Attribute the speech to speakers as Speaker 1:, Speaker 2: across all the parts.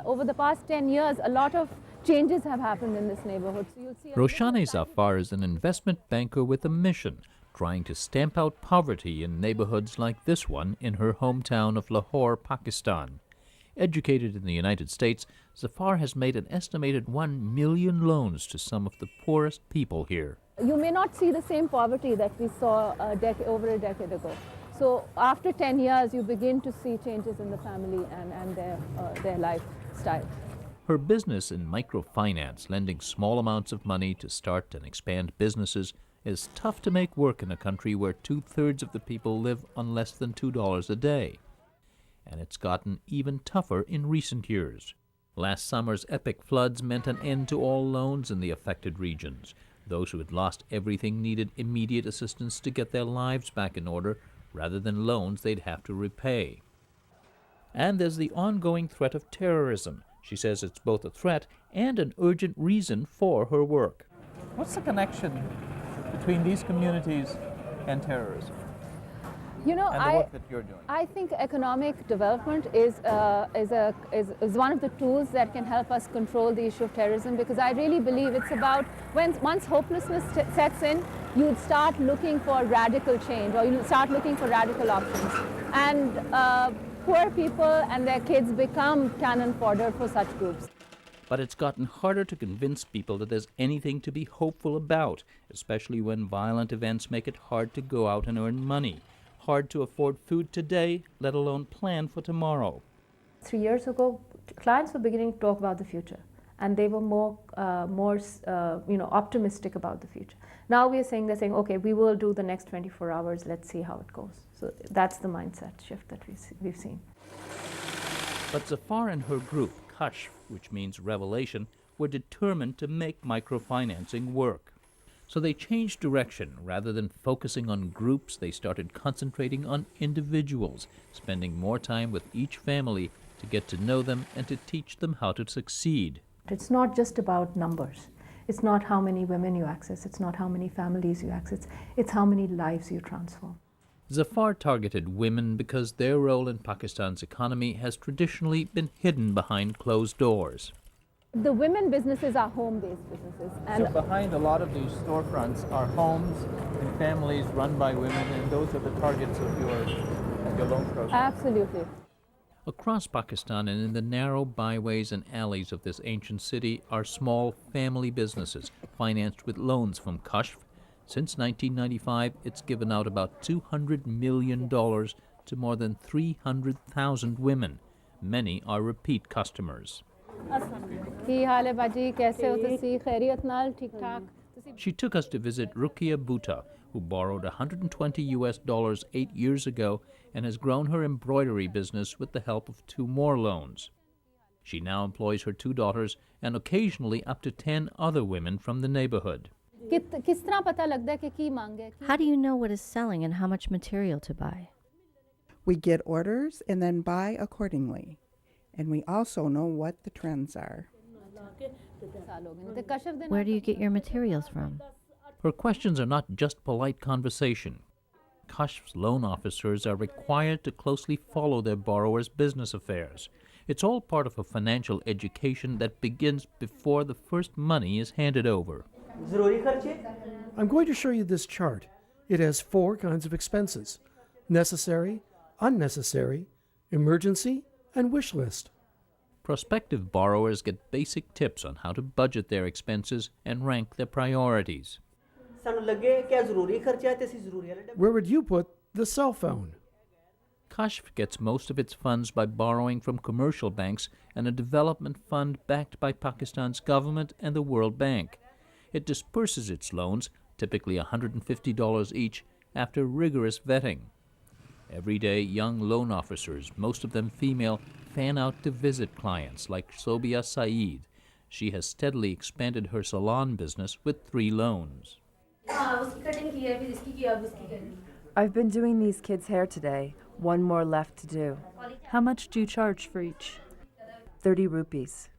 Speaker 1: Over the past 10 years, a lot of changes have happened in this neighborhood. So you'll see
Speaker 2: Roshane Zafar is an investment banker with a mission, trying to stamp out poverty in neighborhoods like this one in her hometown of Lahore, Pakistan. Educated in the United States, Zafar has made an estimated 1 million loans to some of the poorest people here.
Speaker 1: You may not see the same poverty that we saw over a decade ago. So after 10 years, you begin to see changes in the family and their lifestyle.
Speaker 2: Her business in microfinance, lending small amounts of money to start and expand businesses, is tough to make work in a country where 2/3 of the people live on less than $2 a day. And it's gotten even tougher in recent years. Last summer's epic floods meant an end to all loans in the affected regions. Those who had lost everything needed immediate assistance to get their lives back in order, rather than loans they'd have to repay. And there's the ongoing threat of terrorism. She says it's both a threat and an urgent reason for her work. What's the connection between these communities and terrorism?
Speaker 1: You know,
Speaker 2: And the work that you're doing?
Speaker 1: I think economic development is one of the tools that can help us control the issue of terrorism, because I really believe it's about once hopelessness sets in, you'd start looking for radical change, or you start looking for radical options. And poor people and their kids become cannon fodder for such groups.
Speaker 2: But it's gotten harder to convince people that there's anything to be hopeful about, especially when violent events make it hard to go out and earn money. Hard to afford food today, let alone plan for tomorrow.
Speaker 3: 3 years ago, clients were beginning to talk about the future, and they were more optimistic about the future. Now they're saying, okay, we will do the next 24 hours, let's see how it goes. So that's the mindset shift that we've seen.
Speaker 2: But Zafar and her group, Kashf, which means revelation, were determined to make microfinancing work. So they changed direction. Rather than focusing on groups, they started concentrating on individuals, spending more time with each family to get to know them and to teach them how to succeed.
Speaker 3: It's not just about numbers. It's not how many women you access. It's not how many families you access. It's how many lives you transform.
Speaker 2: Zafar targeted women because their role in Pakistan's economy has traditionally been hidden behind closed doors.
Speaker 1: The women businesses are home-based businesses. And
Speaker 2: so behind a lot of these storefronts are homes and families run by women, and those are the targets of your loan program.
Speaker 1: Absolutely.
Speaker 2: Across Pakistan and in the narrow byways and alleys of this ancient city are small family businesses financed with loans from Kashf. Since 1995, it's given out about $200 million to more than 300,000 women. Many are repeat customers. She took us to visit Rukia Bhutta, who borrowed $120 8 years ago and has grown her embroidery business with the help of 2 more loans. She now employs her 2 daughters and occasionally up to 10 other women from the neighborhood.
Speaker 4: How do you know what is selling and how much material to buy?
Speaker 5: We get orders and then buy accordingly. And we also know what the trends are.
Speaker 4: Where do you get your materials from?
Speaker 2: Her questions are not just polite conversation. Kashf's loan officers are required to closely follow their borrowers' business affairs. It's all part of a financial education that begins before the first money is handed over.
Speaker 6: I'm going to show you this chart. It has 4 kinds of expenses: necessary, unnecessary, emergency, and wish list.
Speaker 2: Prospective borrowers get basic tips on how to budget their expenses and rank their priorities.
Speaker 6: Where would you put the cell phone?
Speaker 2: Kashf gets most of its funds by borrowing from commercial banks and a development fund backed by Pakistan's government and the World Bank. It disperses its loans, typically $150 each, after rigorous vetting. Every day, young loan officers, most of them female, fan out to visit clients like Sobia Saeed. She has steadily expanded her salon business with 3 loans.
Speaker 7: I've been doing these kids' hair today. 1 more left to do.
Speaker 8: How much do you charge for each?
Speaker 7: 30 rupees.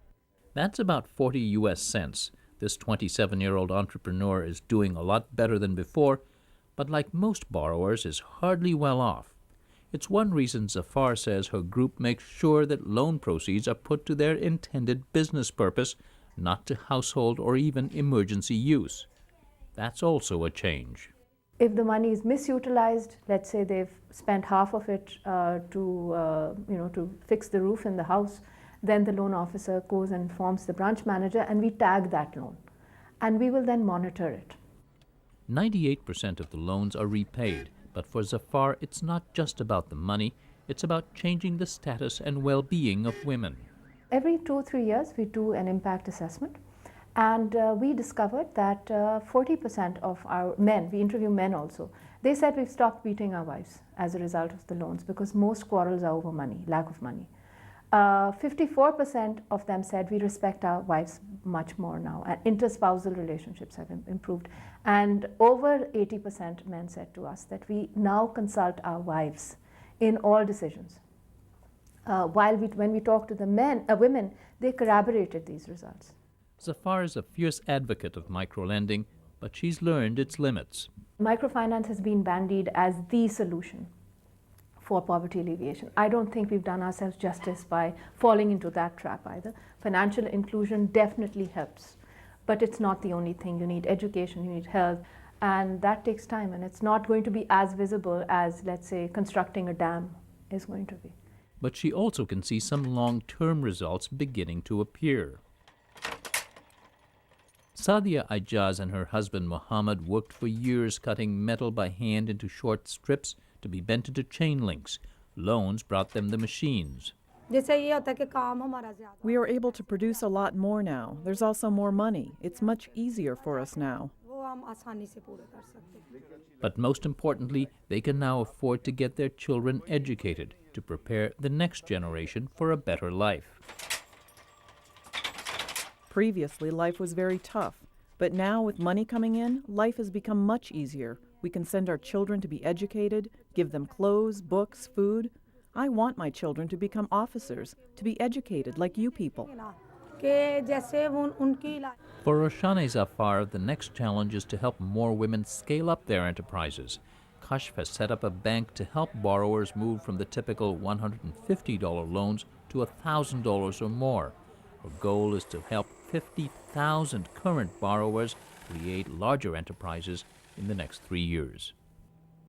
Speaker 2: That's about 40 US cents. This 27-year-old entrepreneur is doing a lot better than before, but like most borrowers is hardly well off. It's one reason Zafar says her group makes sure that loan proceeds are put to their intended business purpose, not to household or even emergency use. That's also a change.
Speaker 3: If the money is misutilized, let's say they've spent half of it to fix the roof in the house, then the loan officer goes and informs the branch manager, and we tag that loan, and we will then monitor it.
Speaker 2: 98% of the loans are repaid, but for Zafar, it's not just about the money, it's about changing the status and well-being of women.
Speaker 3: Every 2 or 3 years, we do an impact assessment, and we discovered that 40% of our men, we interview men also, they said we've stopped beating our wives as a result of the loans because most quarrels are over money, lack of money. 54% of them said we respect our wives much more now, and interspousal relationships have improved. And over 80% men said to us that we now consult our wives in all decisions. When we talk to the women, they corroborated these results.
Speaker 2: Zafar is a fierce advocate of microlending, but she's learned its limits.
Speaker 3: Microfinance has been bandied as the solution for poverty alleviation. I don't think we've done ourselves justice by falling into that trap either. Financial inclusion definitely helps, but it's not the only thing. You need education, you need health, and that takes time, and it's not going to be as visible as, let's say, constructing a dam is going to be.
Speaker 2: But she also can see some long-term results beginning to appear. Sadia Ijaz and her husband Mohammed worked for years cutting metal by hand into short strips to be bent into chain links. Loans brought them the machines.
Speaker 9: We are able to produce a lot more now. There's also more money. It's much easier for us now.
Speaker 2: But most importantly, they can now afford to get their children educated to prepare the next generation for a better life.
Speaker 9: Previously, life was very tough, but now with money coming in, life has become much easier. We can send our children to be educated, give them clothes, books, food. I want my children to become officers, to be educated like you people.
Speaker 2: For Roshane Zafar, the next challenge is to help more women scale up their enterprises. Kashf has set up a bank to help borrowers move from the typical $150 loans to $1,000 or more. Her goal is to help 50,000 current borrowers create larger enterprises in the next 3 years.